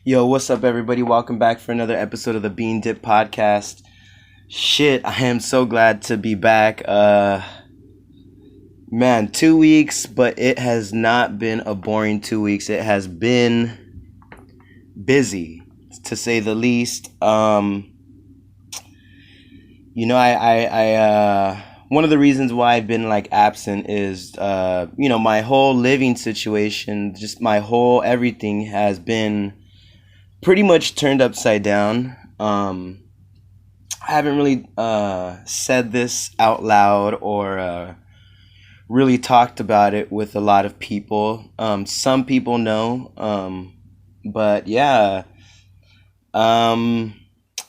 Yo, what's up, everybody? Welcome back for another episode of the Bean Dip Podcast. Shit, I am so glad to be back. Man, 2 weeks, but it has not been a boring 2 weeks. It has been busy, to say the least. One of the reasons why I've been like absent is, my whole living situation, just my whole everything has been pretty much turned upside down. I haven't really said this out loud or really talked about it with a lot of people. Some people know, but yeah.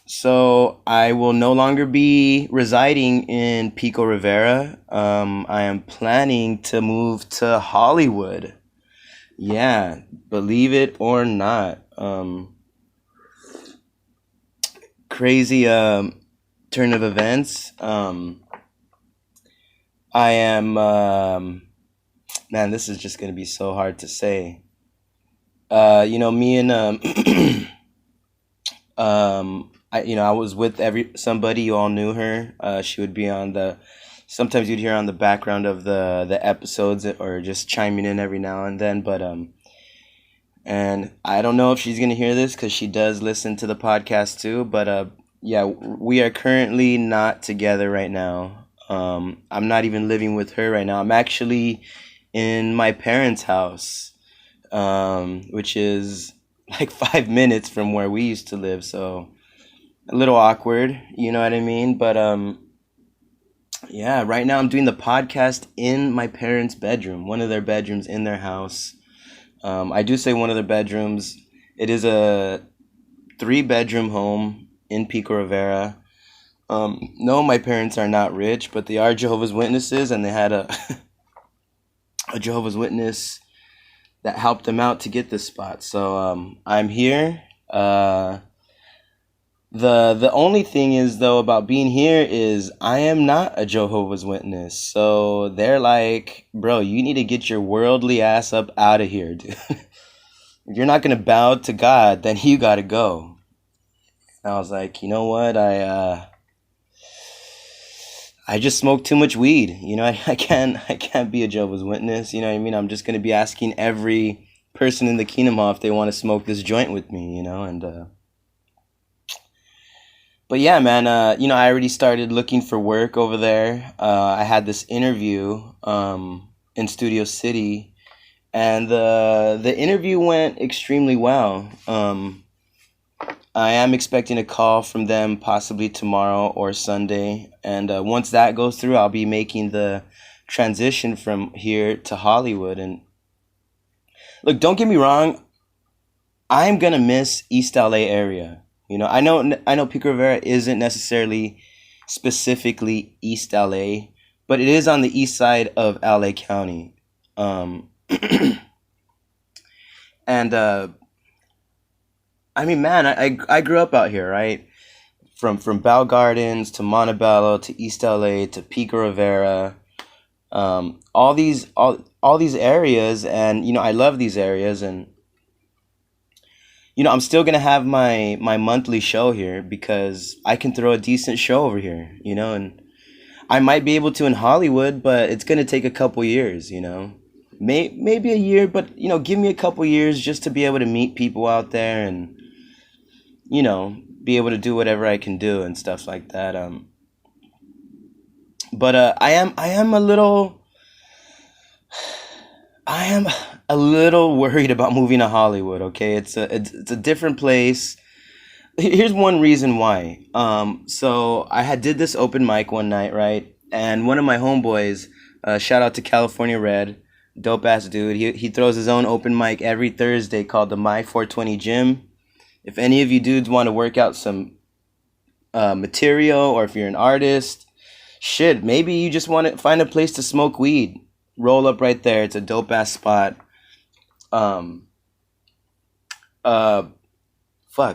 So I will no longer be residing in Pico Rivera. I am planning to move to Hollywood. Yeah, believe it or not. Crazy turn of events. I am man, this is just gonna be so hard to say. Me and I was with somebody. You all knew her. She would be on the sometimes you'd hear on the background of the episodes or just chiming in every now and then, but and I don't know if she's gonna hear this because she does listen to the podcast too. But yeah, we are currently not together right now. I'm not even living with her right now. I'm actually in my parents' house, which is like 5 minutes from where we used to live. So a little awkward, you know what I mean? But yeah, right now I'm doing the podcast in my parents' bedroom, one of their bedrooms in their house. I do say one of their bedrooms. It is a 3-bedroom home in Pico Rivera. No, my parents are not rich, but they are Jehovah's Witnesses, and they had a a Jehovah's Witness that helped them out to get this spot. So I'm here. The only thing is though about being here is I am not a Jehovah's Witness. So they're like, bro, you need to get your worldly ass up out of here, dude. If you're not gonna bow to God, then you gotta go. And I was like, you know what? I just smoke too much weed. I can't be a Jehovah's Witness. You know what I mean? I'm just gonna be asking every person in the Kingdom Hall if they want to smoke this joint with me. But yeah, man, I already started looking for work over there. I had this interview in Studio City, and the interview went extremely well. I am expecting a call from them possibly tomorrow or Sunday, and once that goes through, I'll be making the transition from here to Hollywood. And look, don't get me wrong, I'm gonna miss East LA area. I know Pico Rivera isn't necessarily specifically East LA, but it is on the east side of LA County. And I mean, man, I grew up out here, right? From Bell Gardens to Montebello to East LA to Pico Rivera, all these areas, and I love these areas. And I'm still gonna have my monthly show here because I can throw a decent show over here, and I might be able to in Hollywood, but it's gonna take a couple years, maybe a year, but give me a couple years just to be able to meet people out there and be able to do whatever I can do and stuff like that. But I am a little worried about moving to Hollywood. Okay, it's a different place. Here's one reason why. So I did this open mic one night, right? And one of my homeboys, shout out to California Red, dope ass dude. He throws his own open mic every Thursday called the My 420 Gym. If any of you dudes want to work out some material, or if you're an artist, shit, maybe you just want to find a place to smoke weed. Roll up right there. It's a dope ass spot. Fuck,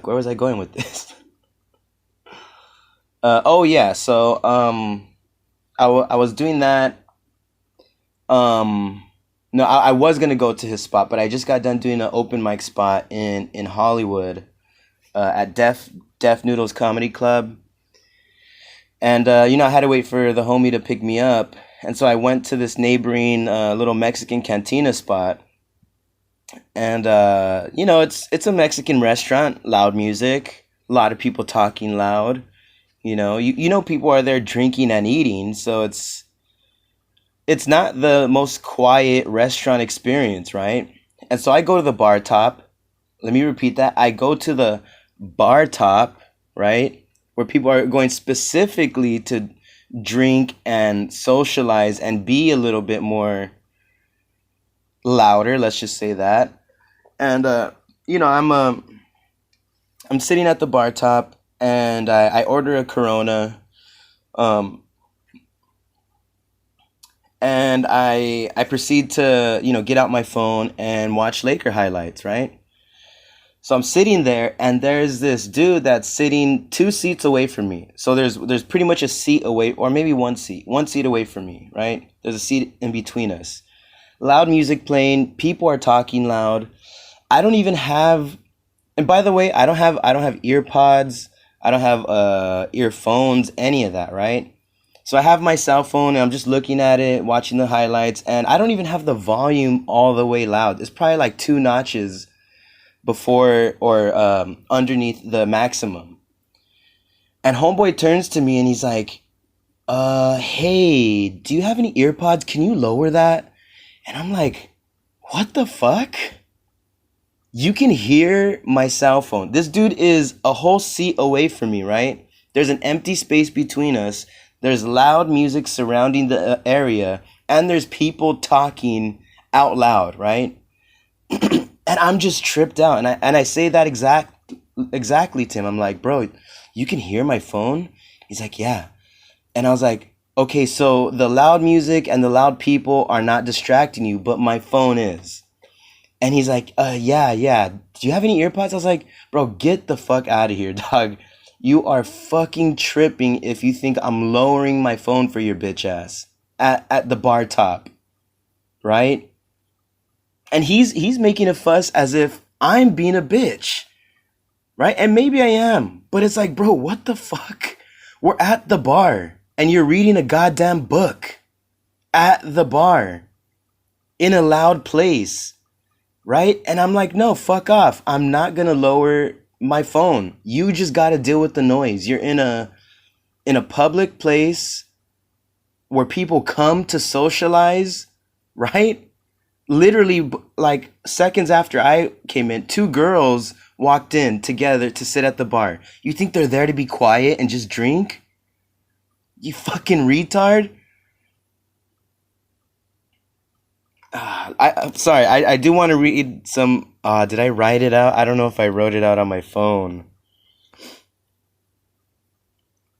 where was I going with this? Oh yeah, so I was doing that. No, I was gonna go to his spot, but I just got done doing an open mic spot in Hollywood, at Deaf Noodles Comedy Club, and I had to wait for the homie to pick me up, and so I went to this neighboring little Mexican cantina spot, and it's a Mexican restaurant, loud music, a lot of people talking loud. You know people are there drinking and eating, so it's not the most quiet restaurant experience, right? And so I go to the bar top. Let me repeat that. I go to the bar top, right? Where people are going specifically to drink and socialize and be a little bit more louder, let's just say that. And I'm sitting at the bar top and I order a Corona. Um, and I proceed to get out my phone and watch Laker highlights, right? So I'm sitting there, and there's this dude that's sitting 2 seats away from me. So there's pretty much a seat away, or maybe one seat away from me, right? There's a seat in between us. Loud music playing, people are talking loud. I don't even have, and by the way, I don't have ear pods, I don't have earphones, any of that, right? So I have my cell phone and I'm just looking at it, watching the highlights, and I don't even have the volume all the way loud. It's probably like two notches before or underneath the maximum. And homeboy turns to me and he's like, hey, do you have any ear pods? Can you lower that? And I'm like, what the fuck? You can hear my cell phone. This dude is a whole seat away from me, right? There's an empty space between us. There's loud music surrounding the area, and there's people talking out loud, right? And I'm just tripped out. And I say that exactly to him. I'm like, bro, you can hear my phone? He's like, yeah. And I was like, okay, so the loud music and the loud people are not distracting you, but my phone is. And he's like, yeah. Do you have any earpods? I was like, bro, get the fuck out of here, dog. You are fucking tripping if you think I'm lowering my phone for your bitch ass at the bar top, right? And he's making a fuss as if I'm being a bitch, right? And maybe I am, but it's like, bro, what the fuck? We're at the bar and you're reading a goddamn book at the bar in a loud place, right? And I'm like, no, fuck off. I'm not gonna lower my phone. You just gotta deal with the noise. You're in a public place where people come to socialize, right? Literally, like seconds after I came in, two girls walked in together to sit at the bar. You think they're there to be quiet and just drink? You fucking retard. I'm sorry. I do want to read some. Did I write it out? I don't know if I wrote it out on my phone.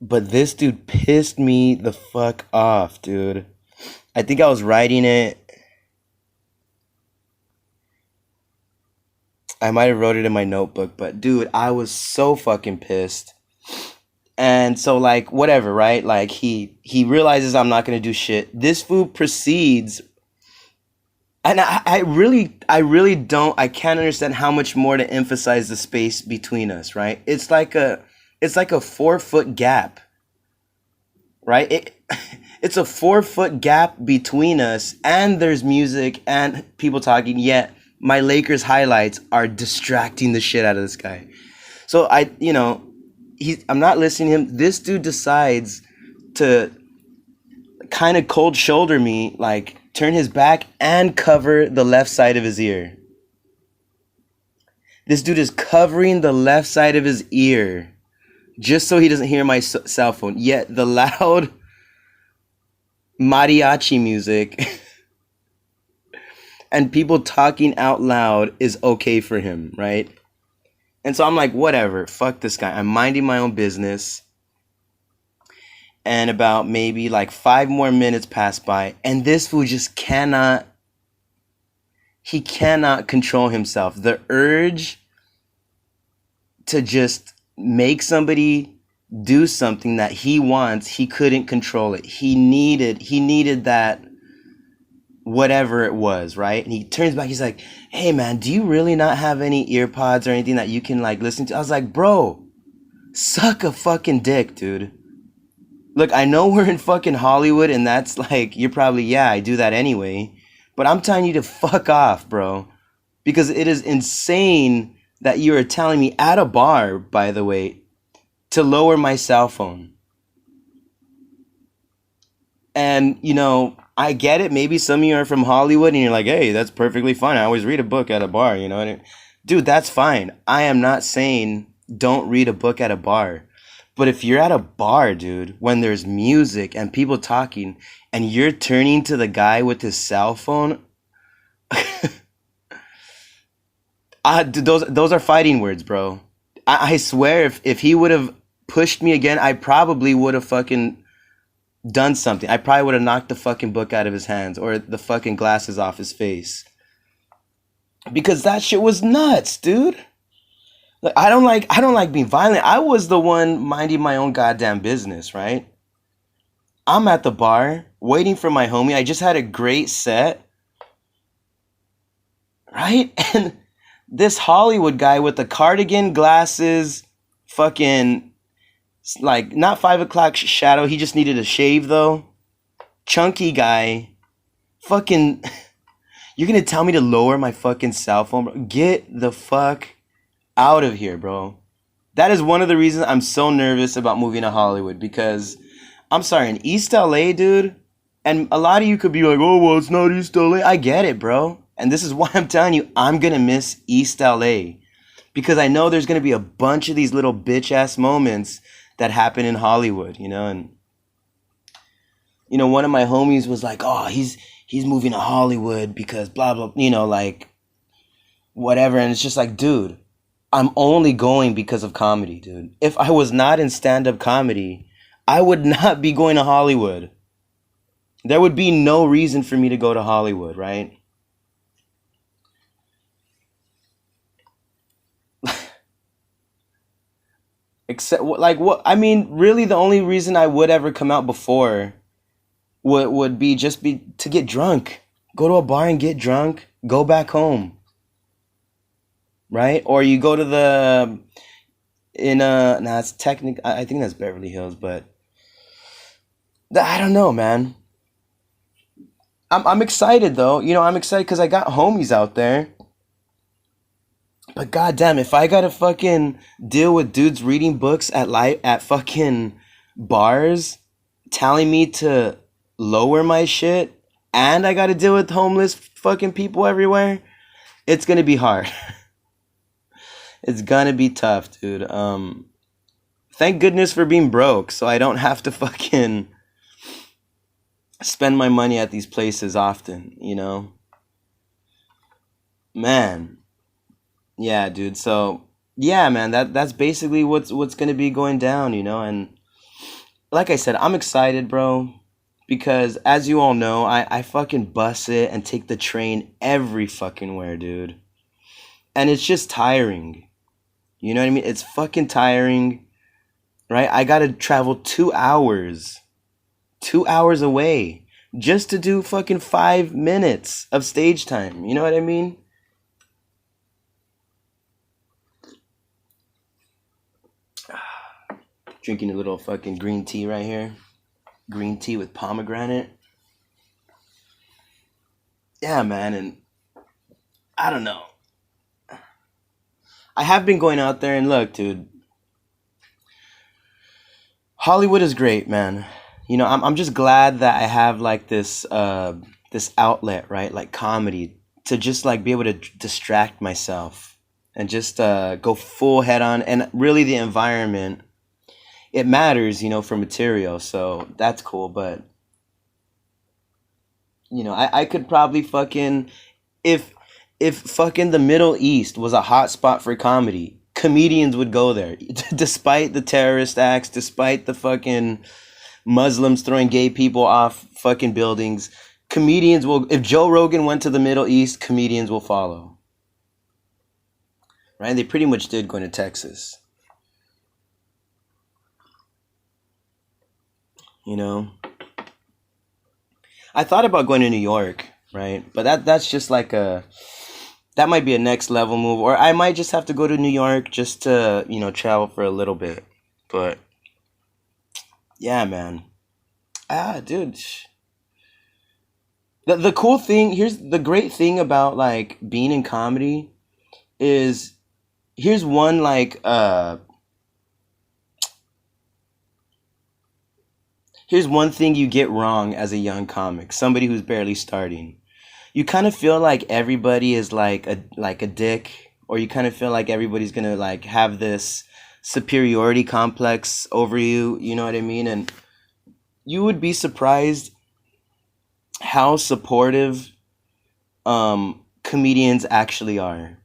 But this dude pissed me the fuck off, dude. I think I was writing it. I might have wrote it in my notebook, but dude, I was so fucking pissed. And so like whatever, right? Like he realizes I'm not gonna do shit. This fool proceeds, and I really don't, I can't understand how much more to emphasize the space between us, right? It's like a 4 foot gap, right? It's a 4 foot gap between us, and there's music and people talking, yet my Lakers highlights are distracting the shit out of this guy. So I'm not listening to him. This dude decides to kind of cold shoulder me, like turn his back and cover the left side of his ear. This dude is covering the left side of his ear just so he doesn't hear my cell phone. Yet the loud mariachi music and people talking out loud is okay for him, right? And so I'm like, whatever, fuck this guy. I'm minding my own business. And about maybe like 5 more minutes pass by, and this fool just cannot control himself. The urge to just make somebody do something that he wants, he couldn't control it. He needed whatever it was, right? And he turns back, he's like, hey man, do you really not have any ear pods or anything that you can like listen to? I was like, bro, suck a fucking dick, dude. Look, I know we're in fucking Hollywood and that's like, you're probably, yeah, I do that anyway. But I'm telling you to fuck off, bro. Because it is insane that you are telling me at a bar, by the way, to lower my cell phone. And, I get it. Maybe some of you are from Hollywood and you're like, hey, that's perfectly fine. I always read a book at a bar, Dude, that's fine. I am not saying don't read a book at a bar. But if you're at a bar, dude, when there's music and people talking and you're turning to the guy with his cell phone, dude, those are fighting words, bro. I swear if he would have pushed me again, I probably would have fucking done something. I probably would have knocked the fucking book out of his hands or the fucking glasses off his face. Because that shit was nuts, dude. Like I don't like being violent. I was the one minding my own goddamn business, right? I'm at the bar waiting for my homie. I just had a great set, right? And this Hollywood guy with the cardigan, glasses, fucking like not 5 o'clock shadow. He just needed a shave though. Chunky guy. Fucking you're gonna tell me to lower my fucking cell phone, bro? Get the fuck out of here, bro. That is one of the reasons I'm so nervous about moving to Hollywood because I'm sorry, in East LA, dude, and a lot of you could be like, oh, well, it's not East LA. I get it, bro. And this is why I'm telling you, I'm gonna miss East LA because I know there's gonna be a bunch of these little bitch ass moments that happen in Hollywood, and one of my homies was like, oh, he's moving to Hollywood because blah blah, like whatever, and it's just like, dude, I'm only going because of comedy, dude. If I was not in stand-up comedy, I would not be going to Hollywood. There would be no reason for me to go to Hollywood, right? Except, like, what? I mean, really, the only reason I would ever come out before would be just be to get drunk. Go to a bar and get drunk. Go back home. Right? Or you go to it's technic. I think that's Beverly Hills, but I don't know, man. I'm excited though. I'm excited because I got homies out there. But goddamn, if I gotta fucking deal with dudes reading books at fucking bars, telling me to lower my shit, and I gotta deal with homeless fucking people everywhere, it's gonna be hard. It's gonna be tough, dude. Thank goodness for being broke, so I don't have to fucking spend my money at these places often, Man. Yeah, dude. So, yeah, man, that's basically what's gonna be going down, and like I said, I'm excited, bro, because as you all know, I fucking bus it and take the train every fucking where, dude. And it's just tiring. You know what I mean? It's fucking tiring, right? I gotta travel 2 hours, 2 hours away just to do fucking 5 minutes of stage time. You know what I mean? Drinking a little fucking green tea right here. Green tea with pomegranate. Yeah, man, and I don't know. I have been going out there and look, dude. Hollywood is great, man. I'm just glad that I have like this outlet, right? Like comedy to just like be able to distract myself and just go full head on. And really, the environment, it matters, for material. So that's cool. But I could probably fucking if fucking the Middle East was a hot spot for comedy, comedians would go there. Despite the terrorist acts, despite the fucking Muslims throwing gay people off fucking buildings, comedians will, if Joe Rogan went to the Middle East, comedians will follow. Right? They pretty much did going to Texas. I thought about going to New York. right? But that's just like a that might be a next level move, or I might just have to go to New York just to travel for a little bit. But yeah, man. Dude. The cool thing here's the great thing about like being in comedy is here's one like here's one thing you get wrong as a young comic, somebody who's barely starting. You kind of feel like everybody is like a dick, or you kind of feel like everybody's gonna like have this superiority complex over you. You know what I mean? And you would be surprised how supportive comedians actually are.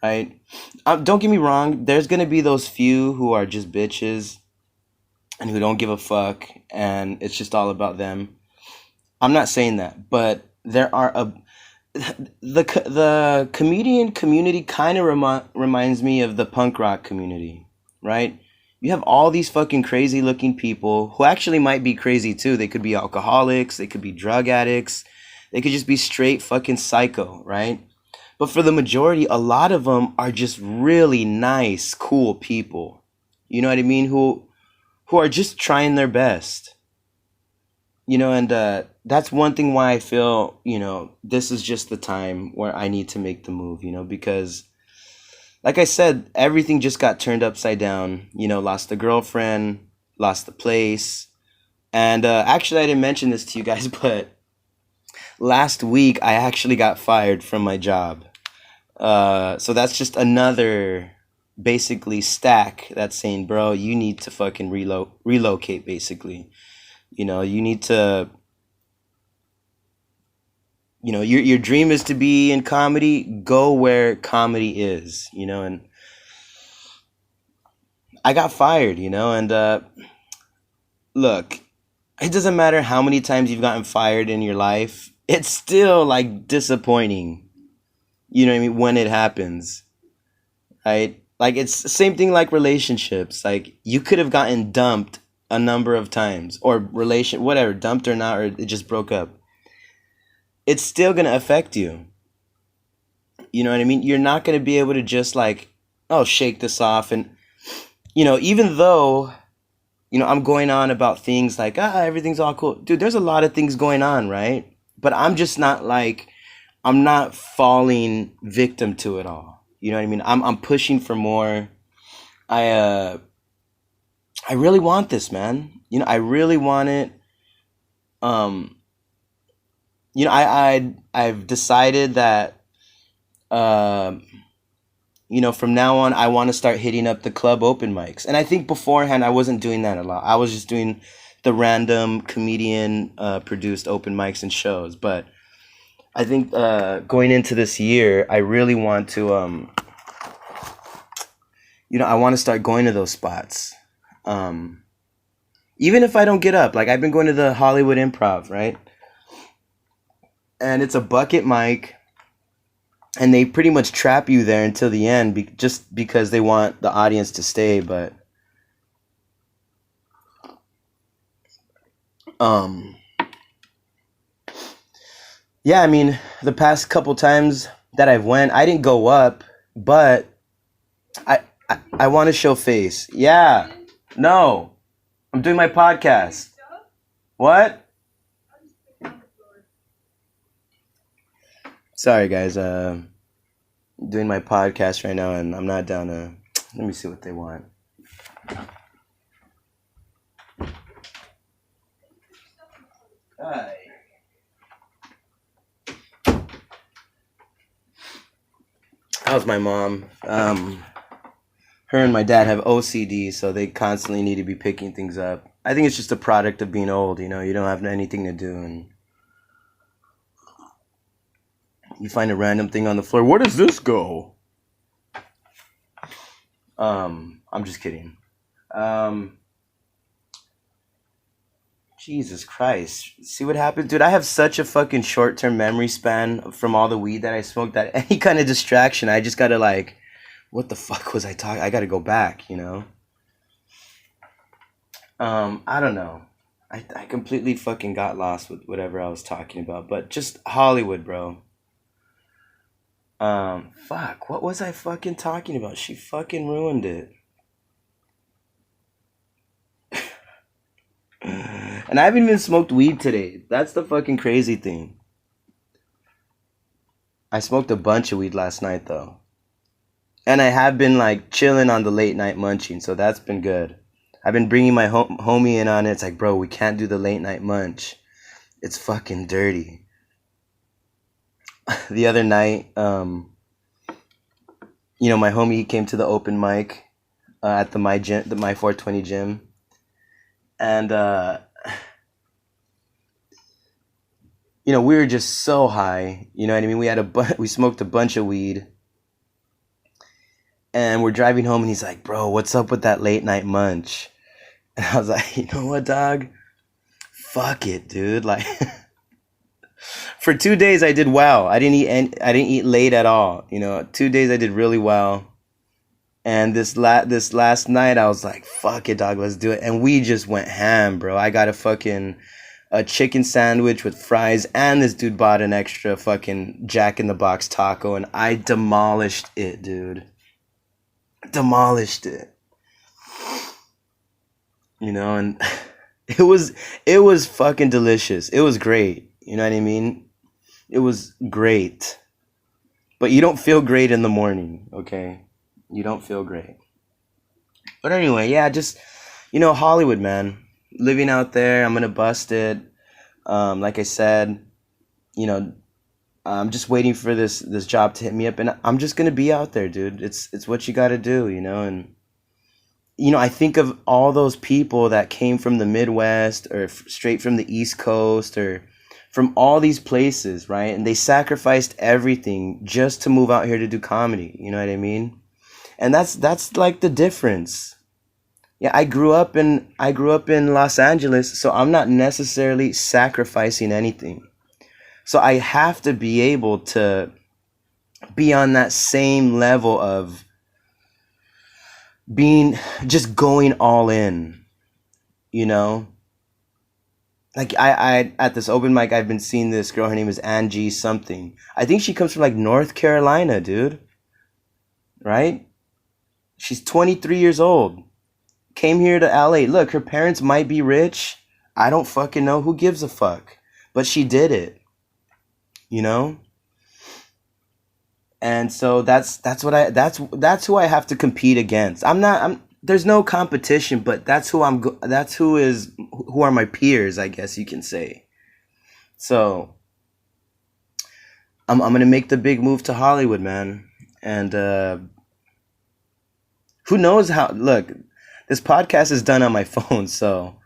Right? Don't get me wrong. There's gonna be those few who are just bitches and who don't give a fuck, and it's just all about them. I'm not saying that, but there are a the comedian community kind of reminds me of the punk rock community, right? You have all these fucking crazy looking people who actually might be crazy too. They could be alcoholics, they could be drug addicts, they could just be straight fucking psycho, right? But for the majority, a lot of them are just really nice, cool people. You know what I mean? Who are just trying their best. And that's one thing why I feel, this is just the time where I need to make the move, because like I said, everything just got turned upside down. Lost the girlfriend, lost the place. And actually, I didn't mention this to you guys, but last week I actually got fired from my job. So that's just another basically stack that's saying, bro, you need to fucking relocate, basically. You need to, your dream is to be in comedy, go where comedy is, and I got fired, and look, it doesn't matter how many times you've gotten fired in your life, it's still like disappointing, you know what I mean, when it happens, right? Like it's the same thing like relationships, like you could have gotten dumped a number of times, or whatever, dumped or not, or it just broke up. It's still gonna affect you. You know what I mean? You're not gonna be able to just like, oh, shake this off. And even though I'm going on about things like everything's all cool, dude. There's a lot of things going on, right? But I'm just not like, I'm not falling victim to it all. You know what I mean? I'm pushing for more. I really want this, man. I really want it. Um, I've decided that from now on I want to start hitting up the club open mics. And I think beforehand I wasn't doing that a lot. I was just doing the random comedian produced open mics and shows. But I think going into this year, I really want to I want to start going to those spots. Even if I don't get up, like I've been going to the Hollywood Improv, right? And it's a bucket mic, and they pretty much trap you there until the end, just because they want the audience to stay. But yeah, I mean, the past couple times that I've went, I didn't go up, but I want to show face. Yeah, no. I'm doing my podcast. What? Sorry, guys. Doing my podcast right now, and I'm not down to. Let me see what they want. Hi. How's my mom? Her and my dad have OCD, so they constantly need to be picking things up. I think it's just a product of being old, you don't have anything to do, and you find a random thing on the floor. Where does this go? I'm just kidding. Jesus Christ. See what happened? Dude, I have such a fucking short-term memory span from all the weed that I smoked that any kind of distraction, I just gotta like, what the fuck was I talking? I gotta go back, I don't know. I completely fucking got lost with whatever I was talking about, but just Hollywood, bro. Fuck, what was I fucking talking about? She fucking ruined it. And I haven't even smoked weed today. That's the fucking crazy thing. I smoked a bunch of weed last night though. And I have been like chilling on the late night munching, so that's been good. I've been bringing my homie in on it. It's like, bro, we can't do the late night munch. It's fucking dirty. The other night, my homie came to the open mic at the my gym, the my 420 gym, and we were just so high. You know what I mean? We smoked a bunch of weed, and we're driving home, and he's like, "Bro, what's up with that late night munch?" And I was like, "You know what, dog? Fuck it, dude. Like, for 2 days I did well. I didn't eat late at all. 2 days I did really well." And this last night I was like, "Fuck it, dog. Let's do it." And we just went ham, bro. I got a chicken sandwich with fries, and this dude bought an extra fucking Jack in the Box taco, and I demolished it, dude. Demolished it. And it was fucking delicious. It was great. You know what I mean? It was great. But you don't feel great in the morning, okay? You don't feel great. But anyway, yeah, just Hollywood, man. Living out there, I'm gonna bust it. Like I said, you know, I'm just waiting for this job to hit me up, and I'm just gonna be out there, dude. It's what you got to do, and I think of all those people that came from the Midwest or straight from the East Coast or from all these places, right? And they sacrificed everything just to move out here to do comedy. You know what I mean? And that's like the difference. Yeah, I grew up in Los Angeles, so I'm not necessarily sacrificing anything. So I have to be able to be on that same level of being just going all in, you know? Like I at this open mic I've been seeing this girl, her name is Angie something. I think she comes from like North Carolina, dude. Right? She's 23 years old. Came here to LA. Look, her parents might be rich. I don't fucking know. Who gives a fuck? But she did it, you know? And so that's who I have to compete against. There's no competition, but who are my peers, I guess you can say. So I'm gonna make the big move to Hollywood, man. And who knows how? Look, this podcast is done on my phone, so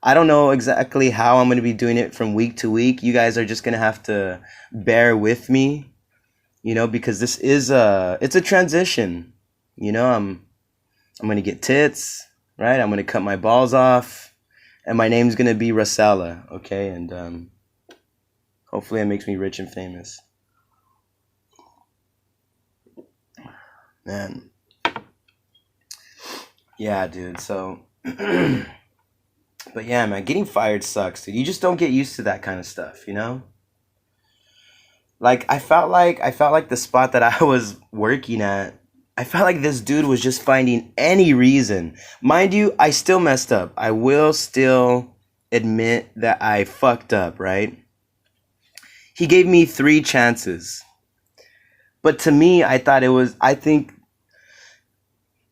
I don't know exactly how I'm gonna be doing it from week to week. You guys are just gonna have to bear with me, because this is it's a transition. I'm gonna get tits, right? I'm gonna cut my balls off, and my name's gonna be Rosella, okay? And hopefully it makes me rich and famous. Man. Yeah, dude. So, but yeah, man, getting fired sucks, dude. You just don't get used to that kind of stuff, Like I felt like the spot that I was working at, I felt like this dude was just finding any reason. Mind you, I still messed up. I will still admit that I fucked up, right? He gave me 3 chances. But to me, I think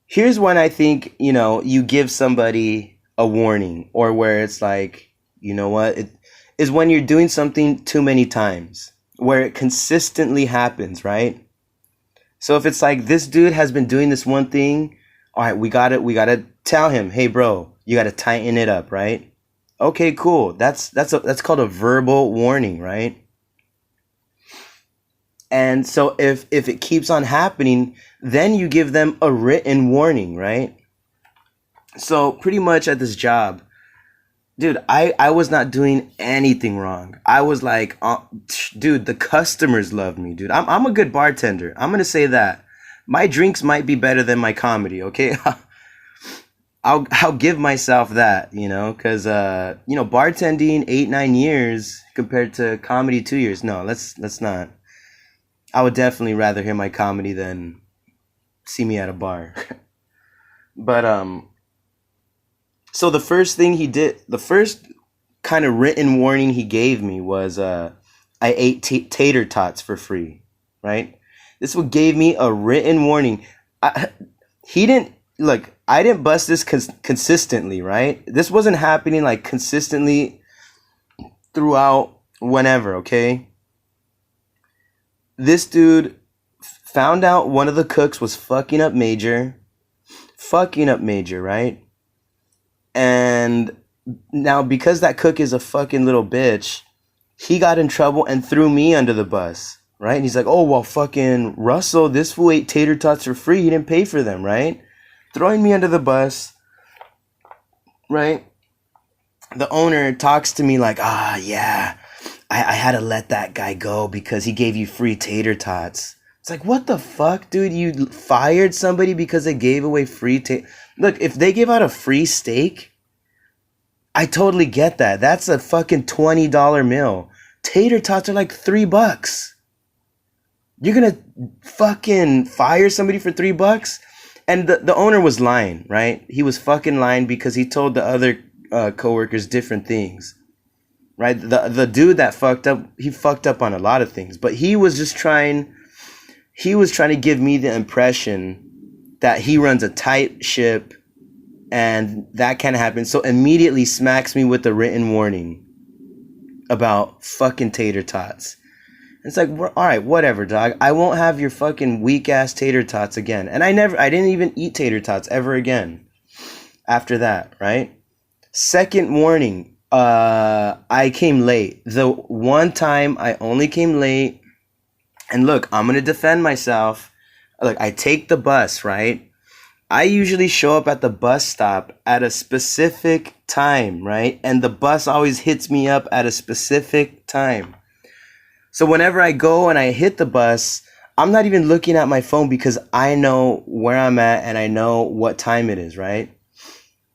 here's when I think, you give somebody a warning, or where it's like, you know what? It is when you're doing something too many times, where it consistently happens, right? So if it's like this dude has been doing this one thing, all right, we gotta tell him, hey bro, you gotta tighten it up, right? Okay, cool. That's called a verbal warning, right? And so if it keeps on happening, then you give them a written warning, right? So pretty much at this job, dude, I was not doing anything wrong. I was like, dude, the customers love me, dude. I'm a good bartender. I'm gonna say that. My drinks might be better than my comedy, okay? I'll give myself that, because bartending 8 9 years compared to comedy 2 years. No, let's not. I would definitely rather hear my comedy than see me at a bar. But so the first thing he did, the first kind of written warning he gave me was I ate tater tots for free, right? This what gave me a written warning. He didn't look. I didn't bust this consistently, right? This wasn't happening like consistently throughout whenever. Okay, this dude found out one of the cooks was fucking up major, right? And now because that cook is a fucking little bitch, he got in trouble and threw me under the bus, right? And he's like, oh, well, fucking Russell, this fool ate tater tots for free. He didn't pay for them, right? Throwing me under the bus, right? The owner talks to me like, yeah, I had to let that guy go because he gave you free tater tots. It's like, what the fuck, dude? You fired somebody because they gave away free Look, if they give out a free steak, I totally get that. That's a fucking $20 meal. Tater tots are like $3. You're gonna fucking fire somebody for $3? And the owner was lying, right? He was fucking lying because he told the other coworkers different things, right? The dude that fucked up, he fucked up on a lot of things, but he was trying to give me the impression that he runs a tight ship and that can't happen. So immediately smacks me with a written warning about fucking tater tots. It's like, all right, whatever, dog. I won't have your fucking weak ass tater tots again. And I didn't even eat tater tots ever again after that, right? Second warning, I came late. The one time I only came late, and look, I'm going to defend myself. Look, I take the bus, right? I usually show up at the bus stop at a specific time, right? And the bus always hits me up at a specific time. So whenever I go and I hit the bus, I'm not even looking at my phone because I know where I'm at and I know what time it is, right?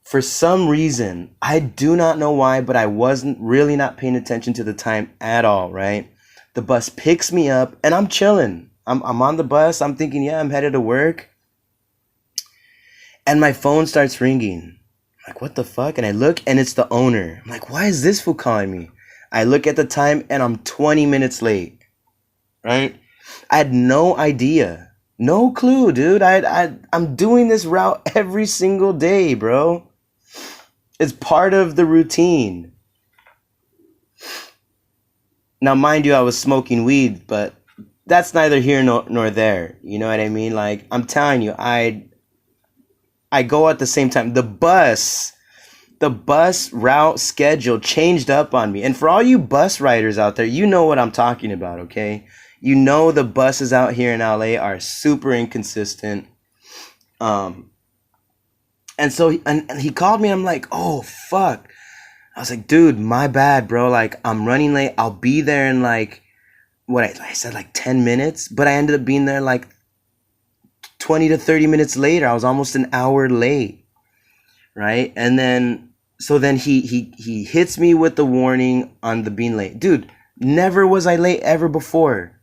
For some reason, I do not know why, but I wasn't really not paying attention to the time at all, right? The bus picks me up and I'm chilling. I'm on the bus. I'm thinking, yeah, I'm headed to work. And my phone starts ringing. I'm like, what the fuck? And I look and it's the owner. I'm like, why is this fool calling me? I look at the time and I'm 20 minutes late, right? I had no idea. No clue, dude. I'm doing this route every single day, bro. It's part of the routine. Now, mind you, I was smoking weed, but that's neither here nor there. You know what I mean? Like, I'm telling you, I go at the same time. The bus route schedule changed up on me. And for all you bus riders out there, you know what I'm talking about, okay? You know the buses out here in LA are super inconsistent. And so and he called me and I'm like, oh, fuck. I was like, dude, my bad, bro. Like, I'm running late. I'll be there in like, I said like 10 minutes, but I ended up being there like 20 to 30 minutes later. I was almost an hour late, right? And then, so then he hits me with the warning on the being late. Dude, never was I late ever before.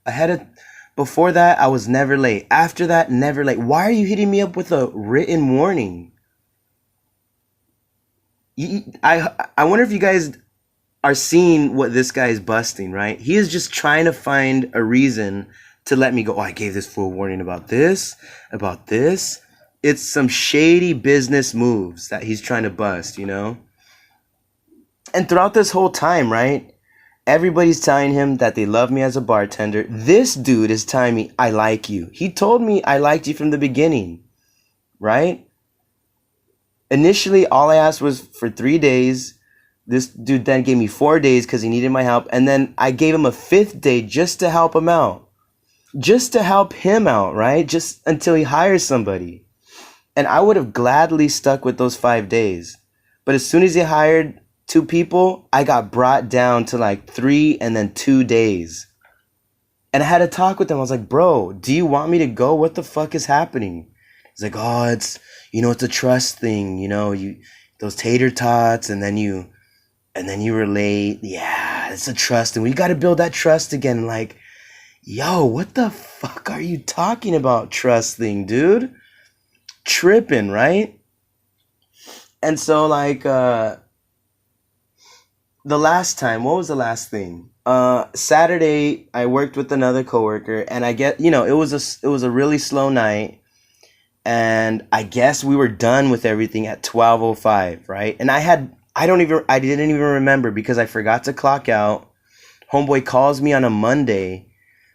Before that, I was never late. After that, never late. Why are you hitting me up with a written warning? I wonder if you guys are seeing what this guy is busting, right? He is just trying to find a reason to let me go. Oh, I gave this fool a warning about this. It's some shady business moves that he's trying to bust, you know? And throughout this whole time, right? Everybody's telling him that they love me as a bartender. This dude is telling me, I like you. He told me I liked you from the beginning, right? Initially, all I asked was for 3 days. This dude then gave me 4 days because he needed my help. And then I gave him a 5th day just to help him out. Just to help him out, right? Just until he hires somebody. And I would have gladly stuck with those 5 days. But as soon as he hired 2 people, I got brought down to like 3 and then 2 days. And I had to talk with him. I was like, bro, do you want me to go? What the fuck is happening? He's like, oh, it's a trust thing, you those tater tots, and then you relate. Yeah, it's a trust, and we got to build that trust again. Like, yo, what the fuck are you talking about, trust thing, dude? Tripping, right? And so, like, the last time, what was the last thing? Saturday, I worked with another coworker, and it was a really slow night, and I guess we were done with everything at 12:05, right? And I didn't even remember because I forgot to clock out. Homeboy calls me on a Monday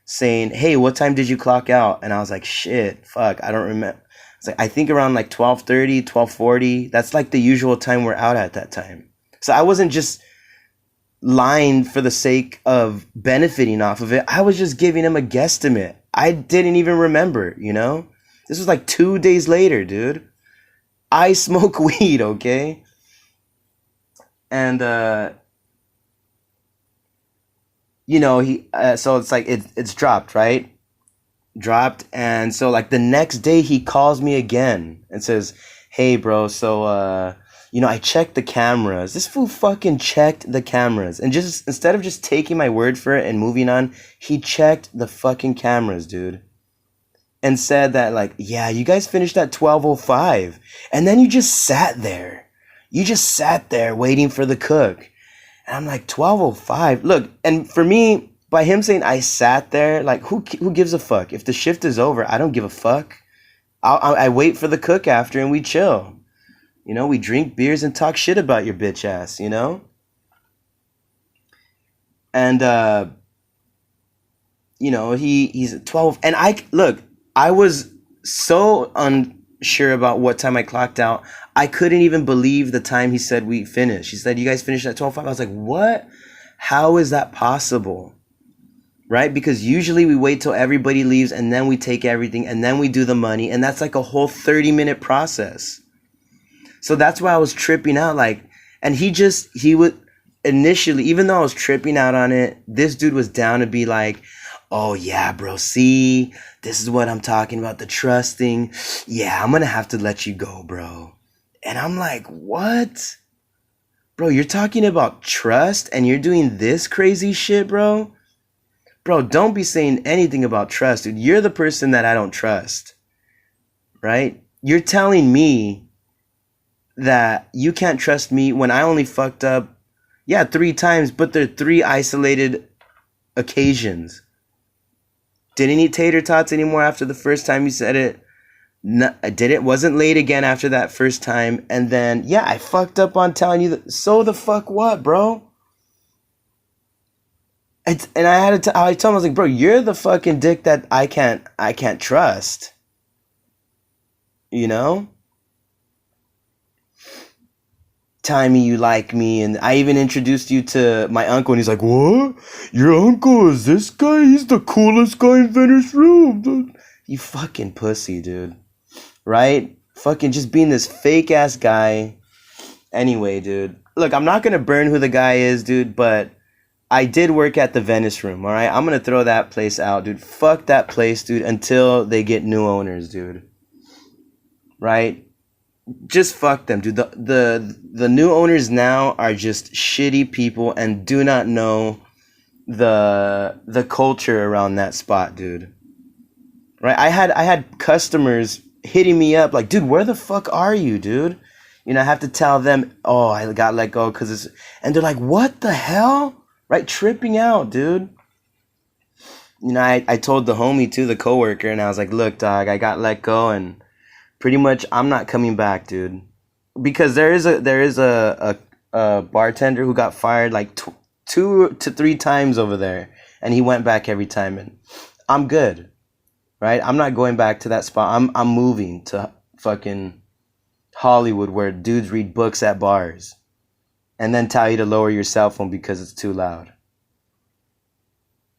saying, "Hey, what time did you clock out?" And I was like, "Shit, fuck, I don't remember." It's like, I think around like 12:30, 12:40. That's like the usual time we're out at that time. So I wasn't just lying for the sake of benefiting off of it. I was just giving him a guesstimate. I didn't even remember. This was like 2 days later, dude. I smoke weed, okay? And so it's like it's dropped, right? Dropped, and so like the next day he calls me again and says, "Hey, bro, so I checked the cameras." This fool fucking checked the cameras, and just instead of just taking my word for it and moving on, he checked the fucking cameras, dude, and said that, like, "Yeah, you guys finished at 12:05, and then you just sat there. You just sat there waiting for the cook." And I'm like, 12:05. Look, and for me, by him saying I sat there, like, who gives a fuck? If the shift is over, I don't give a fuck. I wait for the cook after, and we chill. We drink beers and talk shit about your bitch ass. And he's at 12, and I was so unsure about what time I clocked out. I couldn't even believe the time he said we finished. He said, "You guys finished at 12:05." I was like, "What? How is that possible?" Right? Because usually we wait till everybody leaves, and then we take everything, and then we do the money, and that's like a whole 30-minute process. So that's why I was tripping out. Like, and he would initially, even though I was tripping out on it, this dude was down to be like, "Oh yeah, bro, see, this is what I'm talking about, the trust thing. Yeah, I'm gonna have to let you go, bro." And I'm like, "What? Bro, you're talking about trust and you're doing this crazy shit, bro? Bro, don't be saying anything about trust, dude. You're the person that I don't trust, right? You're telling me that you can't trust me when I only fucked up, yeah, 3 times, but they're 3 isolated occasions. Didn't eat tater tots anymore after the first time you said it. No, I didn't. Wasn't late again after that first time. And then, yeah, I fucked up on telling you that. So the fuck what, bro? And I told him, I was like, "Bro, you're the fucking dick that I can't trust. You know? Telling me you like me, and I even introduced you to my uncle, and he's like, "What? Your uncle is this guy? He's the coolest guy in Venice Room." You fucking pussy, dude. Right? Fucking just being this fake ass guy. Anyway, dude. Look, I'm not gonna burn who the guy is, dude, but I did work at the Venice Room, alright? I'm gonna throw that place out, dude. Fuck that place, dude, until they get new owners, dude. Right? Just fuck them, dude. The new owners now are just shitty people and do not know the culture around that spot, dude. Right? I had customers hitting me up like, "Dude, where the fuck are you, dude?" I have to tell them, "Oh, I got let go because it's," and they're like, "What the hell?" Right? Tripping out, dude. I told the homie too, the coworker, and I was like, "Look, dog, I got let go, and pretty much I'm not coming back, dude." Because there is a bartender who got fired like 2 to 3 times over there, and he went back every time, and I'm good, right? I'm not going back to that spot. I'm moving to fucking Hollywood where dudes read books at bars and then tell you to lower your cell phone because it's too loud.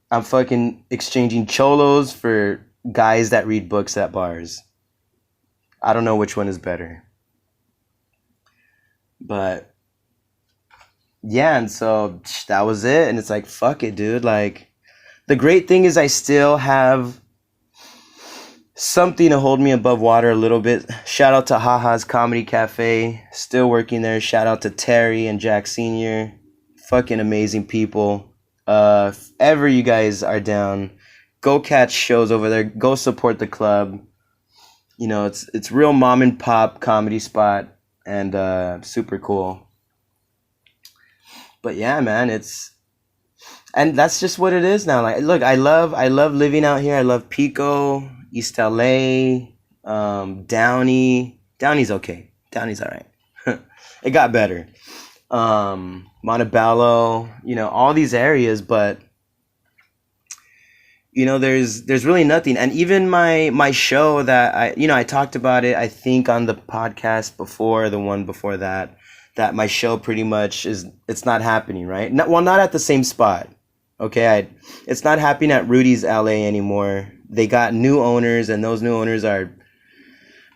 I'm fucking exchanging cholos for guys that read books at bars. I don't know which one is better. But yeah, and so that was it. And it's like, fuck it, dude. Like, the great thing is I still have something to hold me above water a little bit. Shout out to Haha's Comedy Cafe, still working there. Shout out to Terry and Jack Sr. Fucking amazing people. If ever you guys are down, go catch shows over there. Go support the club. You know, it's real mom and pop comedy spot, and super cool. But yeah, man, and that's just what it is now. Like, look, I love living out here. I love Pico, East LA, Downey. Downey's okay. Downey's all right. It got better. Montebello, you know, all these areas, but you know, there's really nothing. And even my show that I talked about it, I think on the podcast before, the one before that my show pretty much it's not happening, right? Not at the same spot. Okay, it's not happening at Rudy's LA anymore. They got new owners, and those new owners are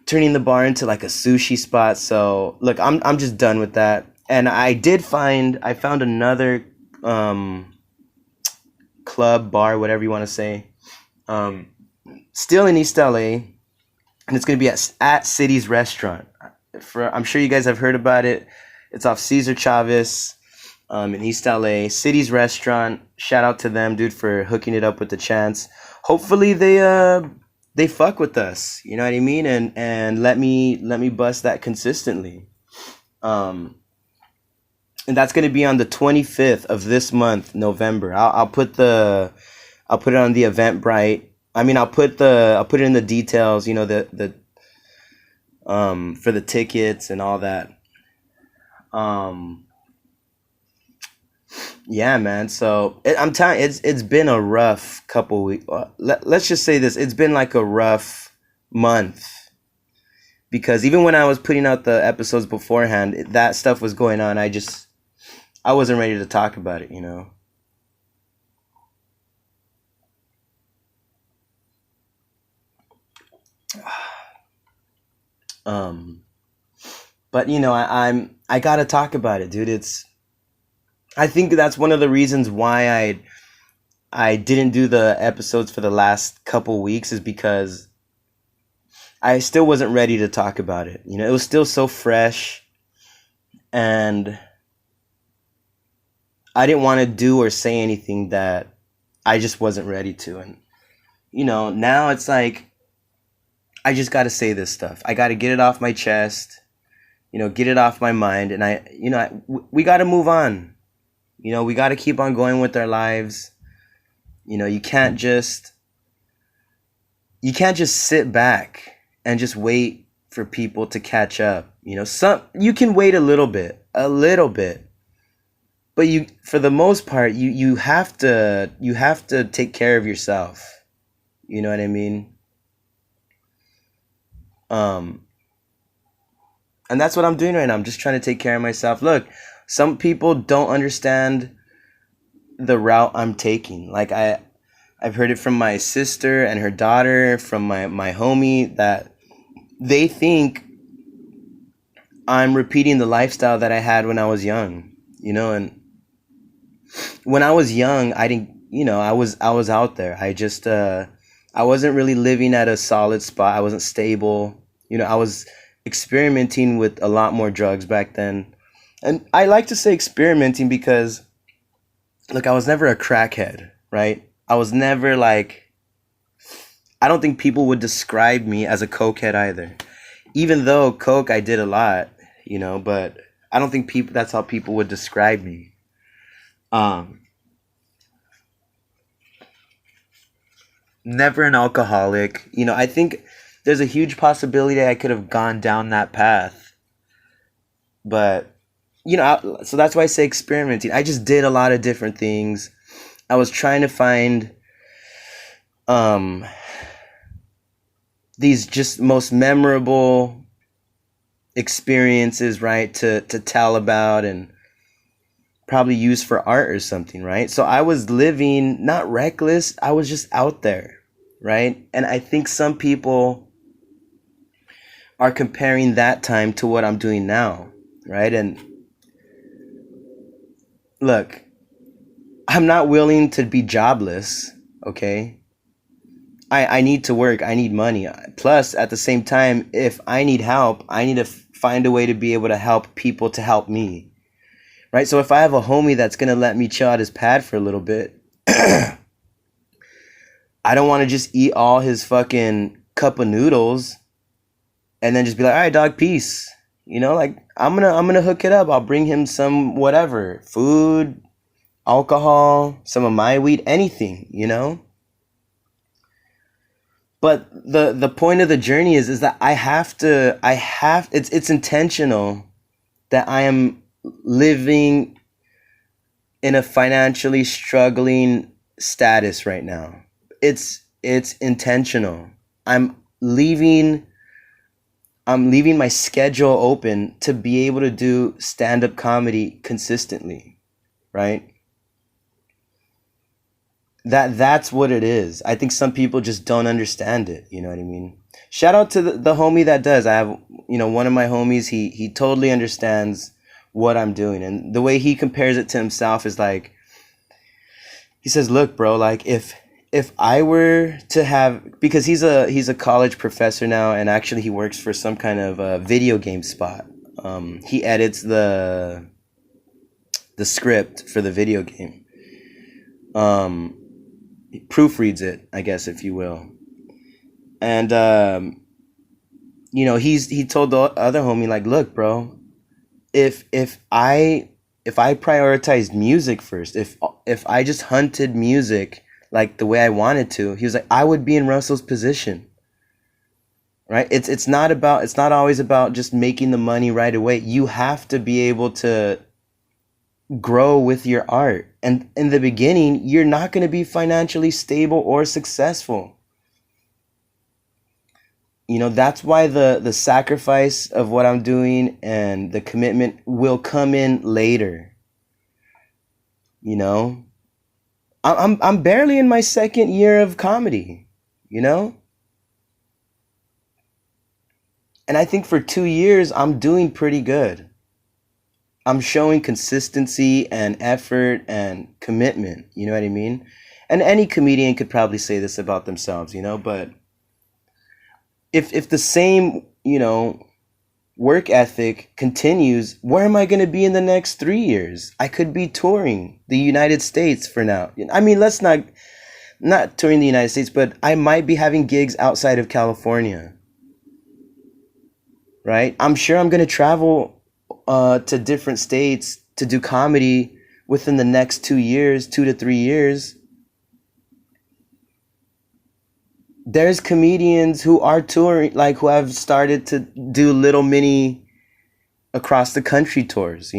turning the bar into like a sushi spot. So look, I'm just done with that. And I found another club, bar, whatever you want to say, still in East LA, and it's gonna be at City's Restaurant. I'm sure you guys have heard about it. It's off Cesar Chavez, in East LA. City's Restaurant. Shout out to them, dude, for hooking it up with the Chance. Hopefully they fuck with us. You know what I mean? And let me bust that consistently. And that's gonna be on the 25th of this month, November. I'll put it on the Eventbrite. I mean, I'll put it in the details. You know, the for the tickets and all that. Yeah, man. So I'm telling you, it's been a rough couple weeks. Let's just say this: it's been like a rough month, because even when I was putting out the episodes beforehand, that stuff was going on. I wasn't ready to talk about it, you know. But you know, I gotta talk about it, dude. I think that's one of the reasons why I didn't do the episodes for the last couple weeks, is because I still wasn't ready to talk about it. You know, it was still so fresh, and I didn't want to do or say anything that I just wasn't ready to. And you know, now it's like I just got to say this stuff. I got to get it off my chest. You know, get it off my mind, and we got to move on. You know, we got to keep on going with our lives. You know, you can't just sit back and just wait for people to catch up. You know, you can wait a little bit, but for the most part, you have to take care of yourself. You know what I mean? And that's what I'm doing right now. I'm just trying to take care of myself. Look, some people don't understand the route I'm taking. Like I've heard it from my sister and her daughter, from my homie, that they think I'm repeating the lifestyle that I had when I was young, you know. And when I was young, I didn't, you know, I was out there. I wasn't really living at a solid spot. I wasn't stable. You know, I was experimenting with a lot more drugs back then. And I like to say experimenting because, look, I was never a crackhead, right? I was never like, I don't think people would describe me as a cokehead either. Even though coke, I did a lot, you know, but I don't think that's how people would describe me. Never an alcoholic. You know, I think there's a huge possibility I could have gone down that path. But, you know, so that's why I say experimenting. I just did a lot of different things. I was trying to find these just most memorable experiences, right, to tell about and probably use for art or something, right? So I was living not reckless, I was just out there, right? And I think some people are comparing that time to what I'm doing now, right? And look, I'm not willing to be jobless, okay? I need to work. I need money. Plus, at the same time, if I need help, I need to find a way to be able to help people to help me. Right? So if I have a homie that's going to let me chill out his pad for a little bit, I don't want to just eat all his fucking cup of noodles and then just be like, all right, dog, peace. You know, like I'm gonna hook it up. I'll bring him some whatever, food, alcohol, some of my weed, anything, you know? But the point of the journey is that it's intentional that I am living in a financially struggling status right now. It's intentional. I'm leaving I'm leaving my schedule open to be able to do stand-up comedy consistently, right? That's what it is. I think some people just don't understand it, you know what I mean? Shout out to the homie that does. I have, one of my homies, he totally understands what I'm doing. And the way he compares it to himself is like, he says, "Look, bro, like if I were to have, because he's a college professor now, and actually he works for some kind of video game spot. He edits the script for the video game. He proofreads it, I guess, if you will. And he told the other homie, like, look, bro, if I prioritized music first, if I just hunted music like the way I wanted to, he was like, I would be in Russell's position. Right? It's not always about just making the money right away. You have to be able to grow with your art. And in the beginning, you're not going to be financially stable or successful. That's why the sacrifice of what I'm doing and the commitment will come in later. I'm barely in my second year of comedy, and I think for 2 years I'm doing pretty good. I'm showing consistency and effort and commitment, you know what I mean? And any comedian could probably say this about themselves, but if the same, work ethic continues, where am I going to be in the next 3 years? I could be touring the United States for now. I mean, let's not touring the United States, but I might be having gigs outside of California, right? I'm sure I'm going to travel to different states to do comedy within the next 2 years, 2 to 3 years. There's comedians who are touring, like who have started to do little mini across the country tours,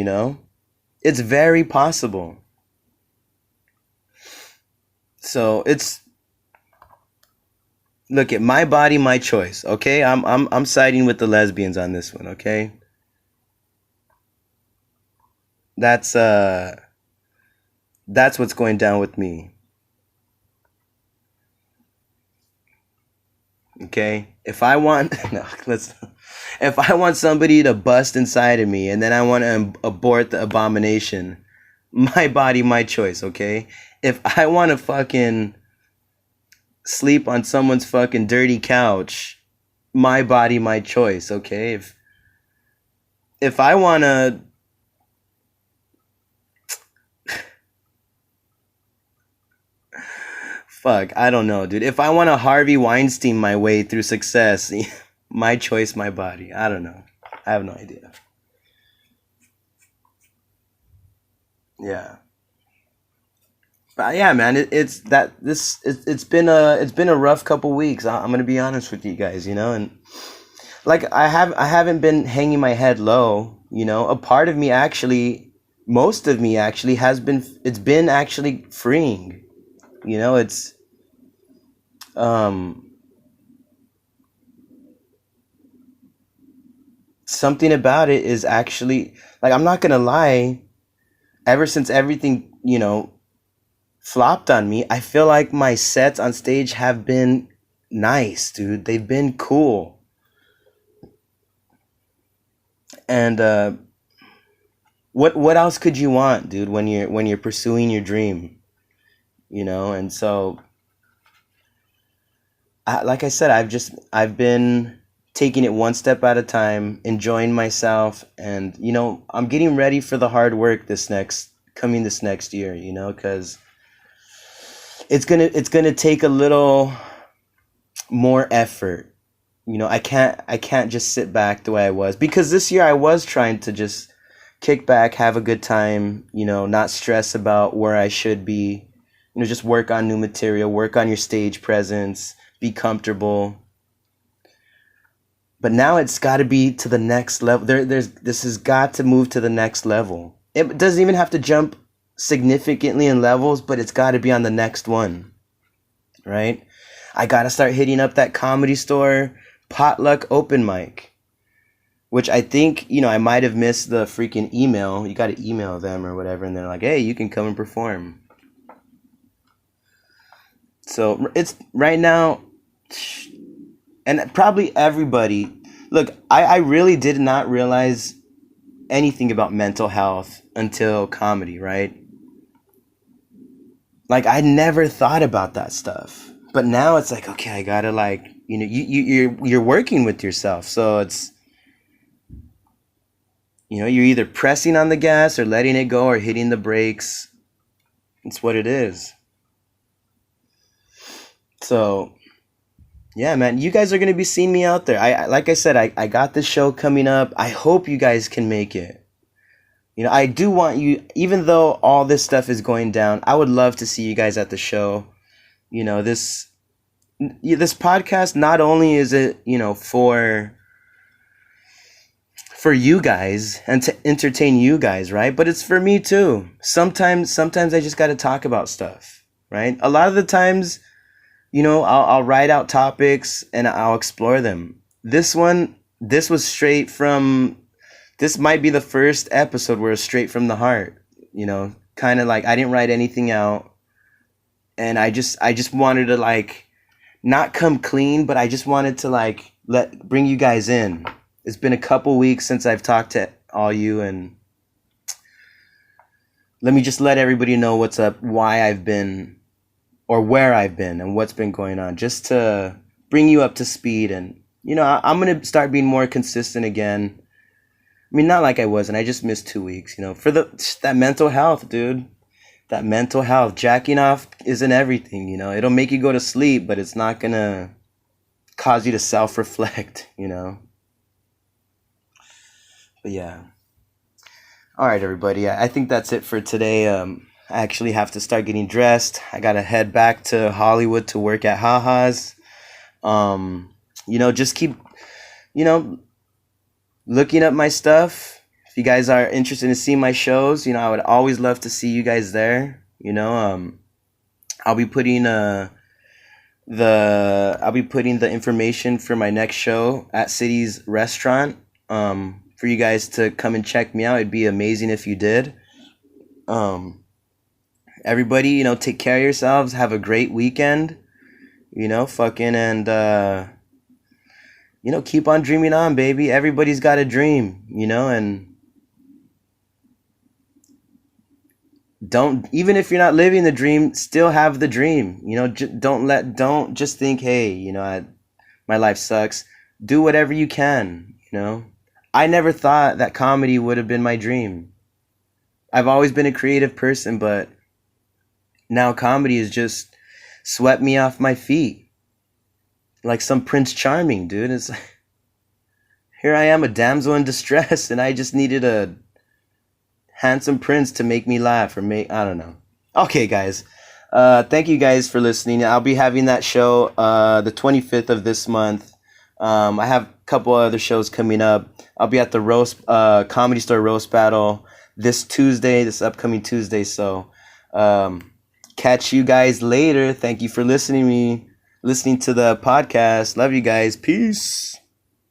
It's very possible. So look at my body, my choice, okay? I'm siding with the lesbians on this one, okay? That's what's going down with me. Okay, if I want no, if I want somebody to bust inside of me and then I want to abort the abomination, my body, my choice, okay? If I want to fucking sleep on someone's fucking dirty couch, my body, my choice, okay? If I want to fuck, I don't know, dude. If I want to Harvey Weinstein my way through success, my choice, my body. I don't know. I have no idea. Yeah. But yeah, man, it's been a rough couple weeks. I'm gonna be honest with you guys, and like I haven't been hanging my head low. A part of me actually, most of me actually it's been actually freeing. It's something about it is actually, like, I'm not gonna lie, ever since everything, flopped on me, I feel like my sets on stage have been nice, dude. They've been cool. And what else could you want, dude, when you're pursuing your dream? And so like I said, I've been taking it one step at a time, enjoying myself, and I'm getting ready for the hard work this next year. Because it's gonna take a little more effort. I can't just sit back the way I was, because this year I was trying to just kick back, have a good time, not stress about where I should be. Just work on new material, work on your stage presence, be comfortable. But now it's got to be to the next level. This has got to move to the next level. It doesn't even have to jump significantly in levels, but it's got to be on the next one, right? I got to start hitting up that Comedy Store potluck open mic, which I think, I might have missed the freaking email. You got to email them or whatever, and they're like, hey, you can come and perform. So it's right now, and probably everybody. Look, I really did not realize anything about mental health until comedy, right? Like, I never thought about that stuff. But now it's like, okay, I gotta, like, you're working with yourself. So it's, you're either pressing on the gas or letting it go or hitting the brakes. It's what it is. So, yeah, man, you guys are going to be seeing me out there. Like I said, I got this show coming up. I hope you guys can make it. I do want you, even though all this stuff is going down, I would love to see you guys at the show. This podcast, not only is it, for you guys and to entertain you guys, right? But it's for me too. Sometimes I just got to talk about stuff, right? A lot of the times, I'll write out topics and I'll explore them. This was straight from, this might be the first episode where it's straight from the heart, kind of like I didn't write anything out. And I just wanted to, like, not come clean, but I just wanted to, like, bring you guys in. It's been a couple weeks since I've talked to all you, and let me just let everybody know what's up, why I've been, or where I've been, and what's been going on, just to bring you up to speed. And, I'm going to start being more consistent again. I mean, not like I wasn't. I just missed 2 weeks, for that mental health, dude. That mental health. Jacking off isn't everything, It'll make you go to sleep, but it's not going to cause you to self-reflect, But yeah. All right, everybody. I think that's it for today. I actually have to start getting dressed. I got to head back to Hollywood to work at Haha's. Just keep, looking up my stuff. If you guys are interested in seeing my shows, I would always love to see you guys there. I'll be putting the information for my next show at City's Restaurant. For you guys to come and check me out. It'd be amazing if you did. Everybody, take care of yourselves. Have a great weekend. And keep on dreaming on, baby. Everybody's got a dream, and don't, even if you're not living the dream, still have the dream. Don't just think, hey, my life sucks. Do whatever you can, I never thought that comedy would have been my dream. I've always been a creative person, but now comedy has just swept me off my feet. Like some Prince Charming, dude. It's like, here I am, a damsel in distress, and I just needed a handsome prince to make me laugh, or I don't know. Okay, guys. Thank you guys for listening. I'll be having that show the 25th of this month. I have a couple other shows coming up. I'll be at the Comedy Store Roast Battle this upcoming Tuesday. So catch you guys later. Thank you for listening to the podcast. Love you guys. Peace.